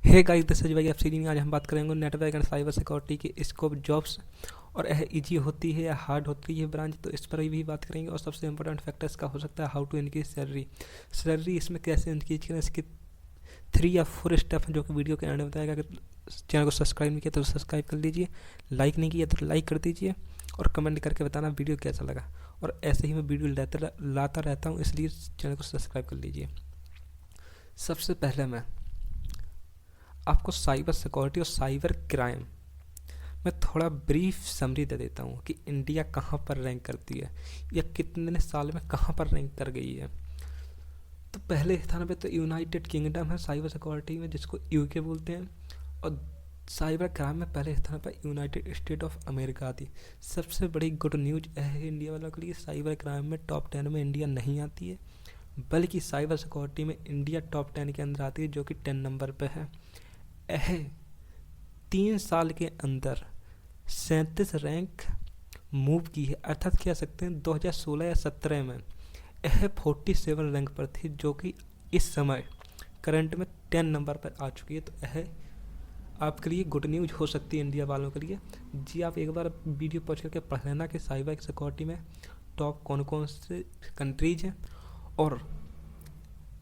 Hey guys, this is भाई F C. आज हम बात करेंगे नेटवर्क एंड साइबर सिक्योरिटी के स्कोप जॉब्स और यह इजी होती है या हार्ड होती है ब्रांच, तो इस पर भी बात करेंगे। और सबसे इंपॉर्टेंट फैक्टर्स का हो सकता है हाउ टू इनक्रीज सैलरी इसमें कैसे इनक्रीज करें, इसके 3 या 4 स्टेप हैं जो कि वीडियो के एंड में बताएगा। अगर चैनल को सब्सक्राइब नहीं किया तो सब्सक्राइब कर लीजिए, लाइक नहीं किया तो लाइक कर दीजिए और कमेंट करके बताना वीडियो कैसा लगा। और ऐसे ही मैं वीडियो लाता रहता हूँ, इसलिए चैनल को सब्सक्राइब कर लीजिए। सबसे पहले मैं आपको साइबर सिक्योरिटी और साइबर क्राइम मैं थोड़ा ब्रीफ समरी दे देता हूँ कि इंडिया कहाँ पर रैंक करती है या कितने साल में कहाँ पर रैंक कर गई है। तो पहले स्थान पे तो यूनाइटेड किंगडम है साइबर सिक्योरिटी में, जिसको यूके बोलते हैं। और साइबर क्राइम में पहले स्थान पर यूनाइटेड स्टेट ऑफ अमेरिका आती। सबसे बड़ी गुड न्यूज है इंडिया वालों के लिए, साइबर क्राइम में टॉप 10 में इंडिया नहीं आती है, बल्कि साइबर सिक्योरिटी में इंडिया टॉप 10 के अंदर आती है, जो कि 10 नंबर पे है। 3 साल के अंदर 37 रैंक मूव की है, अर्थात कह सकते हैं 2016 या 17 में 47 रैंक पर थी, जो कि इस समय करंट में 10 नंबर पर आ चुकी है। तो आपके लिए गुड न्यूज हो सकती है इंडिया वालों के लिए। जी आप एक बार वीडियो पहुँच करके पढ़ लेना कि साइबर सिक्योरिटी में टॉप कौन कौन से कंट्रीज हैं और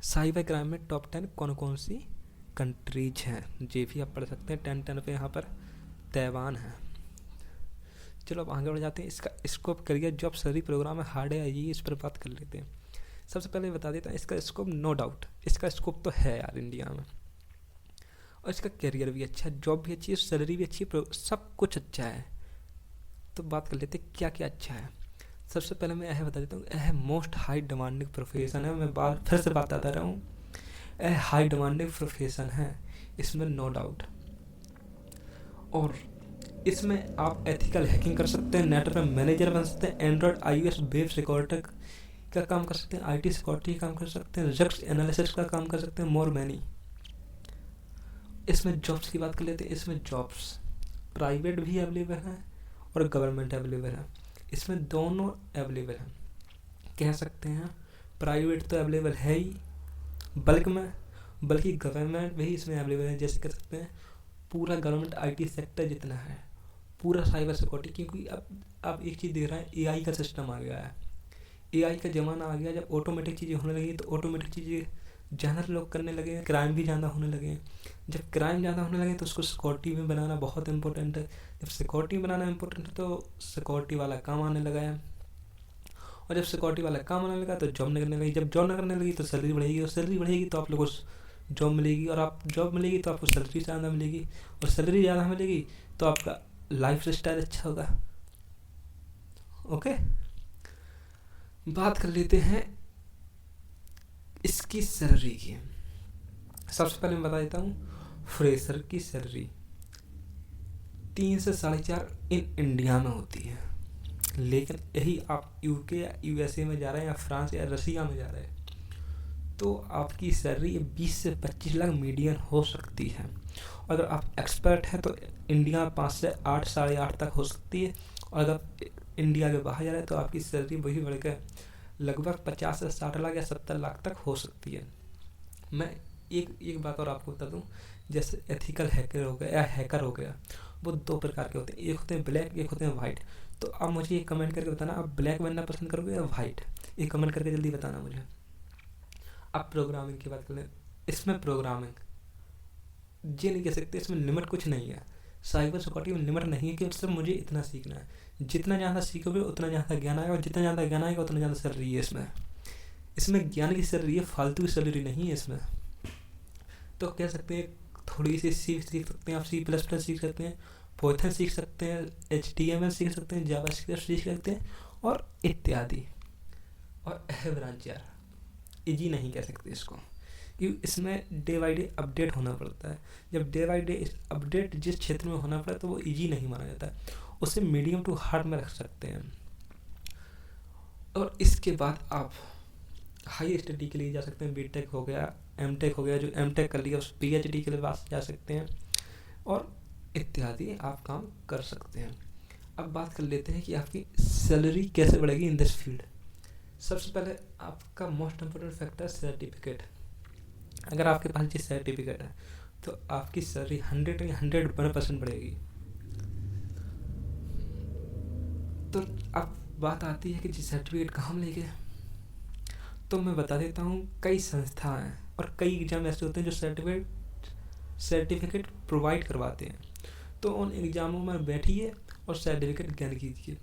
साइबर क्राइम में टॉप 10 कौन कौन सी कंट्रीज हैं। जी भी आप पढ़ सकते हैं। 10 पे यहाँ पर ताइवान है। चलो अब आगे बढ़ जाते हैं। इसका scope career job salary program है, हार्ड है ये, इस पर बात कर लेते हैं। सबसे पहले बता देता हूँ इसका स्कोप, नो डाउट इसका स्कोप तो है यार इंडिया में, और इसका करियर भी अच्छा है, जॉब भी अच्छी है, सैलरी भी अच्छी है, सब कुछ अच्छा है। तो बात कर लेते हैं क्या क्या अच्छा है। सबसे पहले मैं यह बता देता हूँ, यह मोस्ट हाई डिमांडिंग प्रोफेशन है। मैं बात फिर से बताता रहा हूँ, यह हाई डिमांडिंग प्रोफेशन है, इसमें नो डाउट। और इसमें आप एथिकल हैकिंग कर सकते हैं, नेटवर्क मैनेजर बन सकते हैं, एंड्रॉयड iOS वेब सिक्योरिटी का काम कर सकते हैं, आईटी सिक्योरिटी का काम कर सकते हैं, रिस्क एनालिसिस का काम कर सकते हैं, मोर मैनी। इसमें जॉब्स की बात कर लेते हैं। इसमें जॉब्स प्राइवेट भी अवेलेबल हैं और गवर्नमेंट अवेलेबल है। इसमें दोनों अवेलेबल हैं, कह सकते हैं। प्राइवेट तो अवेलेबल है ही बल्क में, बल्कि गवर्नमेंट भी इसमें अवेलेबल है। जैसे कह सकते हैं पूरा गवर्नमेंट आईटी सेक्टर जितना है, पूरा साइबर सिक्योरिटी, क्योंकि अब आप एक चीज़ देख रहे हैं, एआई का सिस्टम आ गया है, एआई का ज़माना आ गया। जब ऑटोमेटिक चीज़ें होने लगी तो ऑटोमेटिक चीज़ें ज़्यादा लोग करने लगे, क्राइम भी ज़्यादा होने लगे। जब क्राइम ज़्यादा होने लगे तो उसको सिक्योरिटी में बनाना बहुत इंपॉर्टेंट है। जब सिक्योरिटी में बनाना इंपॉर्टेंट है तो सिक्योरिटी वाला काम आने लगा है, और जब सिक्योरिटी वाला काम आने लगा तो जॉब नहीं करने लगी। जब जॉब नहीं करने लगी तो सैलरी बढ़ेगी, और सैलरी बढ़ेगी तो आप लोगों को जॉब मिलेगी, और आप जॉब मिलेगी तो आपको सैलरी ज़्यादा मिलेगी, और सैलरी ज़्यादा मिलेगी तो आपका लाइफ स्टाइल अच्छा होगा। ओके, बात कर लेते हैं इसकी सैलरी की। सबसे पहले मैं बता देता हूँ, फ्रेशर की सैलरी 3 से 4.5 इन इंडिया में होती है। लेकिन यही आप यूके या यूएसए में जा रहे हैं या फ्रांस या रसिया में जा रहे हैं तो आपकी सैलरी 20 से 25 लाख मीडियन हो सकती है। अगर आप एक्सपर्ट हैं तो इंडिया 5 से 8, 8.5 तक हो सकती है। और अगर इंडिया के बाहर जा रहे हैं तो आपकी सैलरी वही बढ़कर लगभग 50 से 60 लाख या 70 लाख तक हो सकती है। मैं एक बात और आपको बता दूं, जैसे एथिकल हैकर हो गया या हैकर हो गया, वो 2 प्रकार के होते हैं, एक होते हैं ब्लैक, एक होते हैं वाइट। तो आप मुझे ये कमेंट करके बताना, आप ब्लैक बनना पसंद करोगे या वाइट, ये कमेंट करके जल्दी बताना मुझे। अब प्रोग्रामिंग की बात करें, इसमें प्रोग्रामिंग ये नहीं कह सकते इसमें लिमिट कुछ नहीं है। साइबर सिक्योरिटी में लिमिट नहीं है कि सिर्फ मुझे इतना सीखना है। जितना ज़्यादा सीखोगे उतना ज़्यादा ज्ञान आएगा, और जितना ज़्यादा ज्ञान आएगा उतना ज़्यादा सैलरी है इसमें ज्ञान की सैलरी है, फालतू की सैलरी नहीं है इसमें। तो कह सकते हैं थोड़ी सी सीख सकते हैं आप, C++ सीख सकते हैं, पाइथन सीख सकते हैं, HTML सीख सकते हैं, जावास्क्रिप्ट सीख सकते हैं और इत्यादि। और ब्रांच यार इजी नहीं कह सकते इसको, क्योंकि इसमें डे बाई डे अपडेट होना पड़ता है। जब डे बाई डे अपडेट जिस क्षेत्र में होना पड़ता है तो वो इजी नहीं माना जाता है, उसे मीडियम टू हार्ड में रख सकते हैं। और इसके बाद आप हाई स्टडी के लिए जा सकते हैं, बीटेक हो गया, एमटेक हो गया, जो एमटेक कर लिया उस PhD के लिए पास जा सकते हैं, और इत्यादि आप काम कर सकते हैं। अब बात कर लेते हैं कि आपकी सैलरी कैसे बढ़ेगी इन दिस फील्ड। सबसे पहले आपका मोस्ट इम्पोर्टेंट फैक्टर सर्टिफिकेट। अगर आपके पास ये सर्टिफिकेट है तो आपकी सैलरी 100% बढ़ेगी। तो अब बात आती है कि जी सर्टिफिकेट कहाँ मिलेगा। तो मैं बता देता हूँ, कई संस्थाएं और कई एग्जाम ऐसे होते हैं जो सर्टिफिकेट प्रोवाइड करवाते हैं। तो उन एग्ज़ामों में बैठिए और सर्टिफिकेट ज्ञान कीजिए।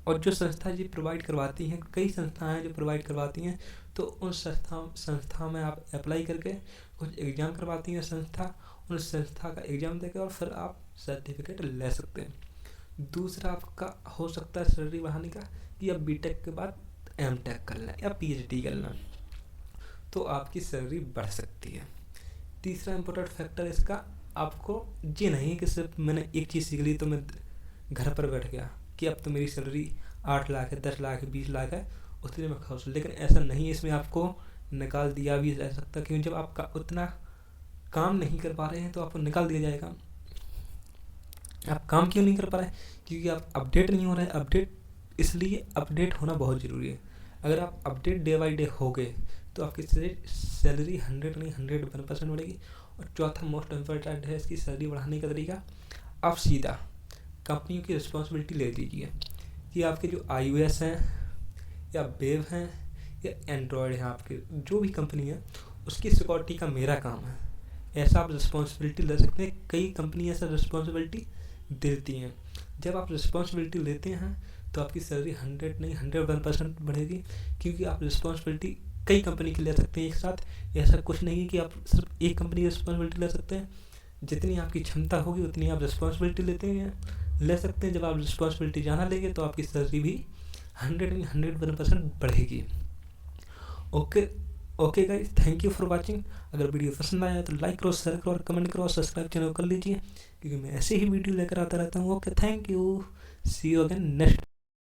और जो संस्था जी प्रोवाइड करवाती हैं, कई संस्थाएं जो प्रोवाइड करवाती हैं, तो उन संस्था में आप अप्लाई करके कुछ एग्ज़ाम करवाती हैं संस्था, उन संस्था का एग्ज़ाम देकर और फिर आप सर्टिफिकेट ले सकते हैं। दूसरा आपका हो सकता है सैलरी बढ़ाने का कि आप बीटेक के बाद एमटेक कर लें या पीएचडी कर लें, तो आपकी सैलरी बढ़ सकती है। तीसरा इम्पोर्टेंट फैक्टर इसका, आपको ये नहीं कि सिर्फ मैंने एक चीज़ सीख ली तो मैं घर पर बैठ गया कि अब तो मेरी सैलरी 8 लाख है, 10 लाख है, 20 लाख है, उतने में खुश हूँ। लेकिन ऐसा नहीं, इसमें आपको निकाल दिया भी जा सकता है, क्योंकि जब आप उतना काम नहीं कर पा रहे हैं तो आपको निकाल दिया जाएगा। आप काम क्यों नहीं कर पा रहे हैं? क्योंकि आप अपडेट नहीं हो रहे हैं। इसलिए अपडेट होना बहुत ज़रूरी है। अगर आप अपडेट डे बाई डे हो गए तो आपकी सैलरी 100% बढ़ेगी। और चौथा मोस्ट इम्पोर्टेंट है इसकी सैलरी बढ़ाने का तरीका, आप सीधा कंपनियों की रिस्पॉन्सिबिलिटी ले लीजिए कि आपके जो iOS हैं या वेब हैं या एंड्रॉयड हैं, आपके जो भी कंपनी है उसकी सिक्योरिटी का मेरा काम है। ऐसा आप रिस्पॉन्सिबिलिटी ले सकते हैं। कई कंपनी ऐसा रिस्पॉन्सिबिलिटी देती हैं। जब आप रिस्पॉन्सिबिलिटी लेते हैं तो आपकी सैलरी 100% बढ़ेगी, क्योंकि आप रिस्पॉन्सिबिलिटी कई कंपनी की ले सकते हैं एक साथ। ऐसा कुछ नहीं है कि आप सिर्फ एक कंपनी की रिस्पॉन्सिबिलिटी ले सकते हैं। जितनी आपकी क्षमता होगी उतनी आप रिस्पॉन्सिबिलिटी ले सकते हैं। जब आप रिस्पॉन्सिबिलिटी ज़्यादा लेंगे तो आपकी सैलरी भी 100% बढ़ेगी। Okay guys, thank you for watching. अगर वीडियो पसंद आया तो लाइक करो, शेयर करो और कमेंट करो और सब्सक्राइब चैनल कर लीजिए, क्योंकि मैं ऐसे ही वीडियो लेकर आता रहता हूँ। Okay, thank you, see you again next.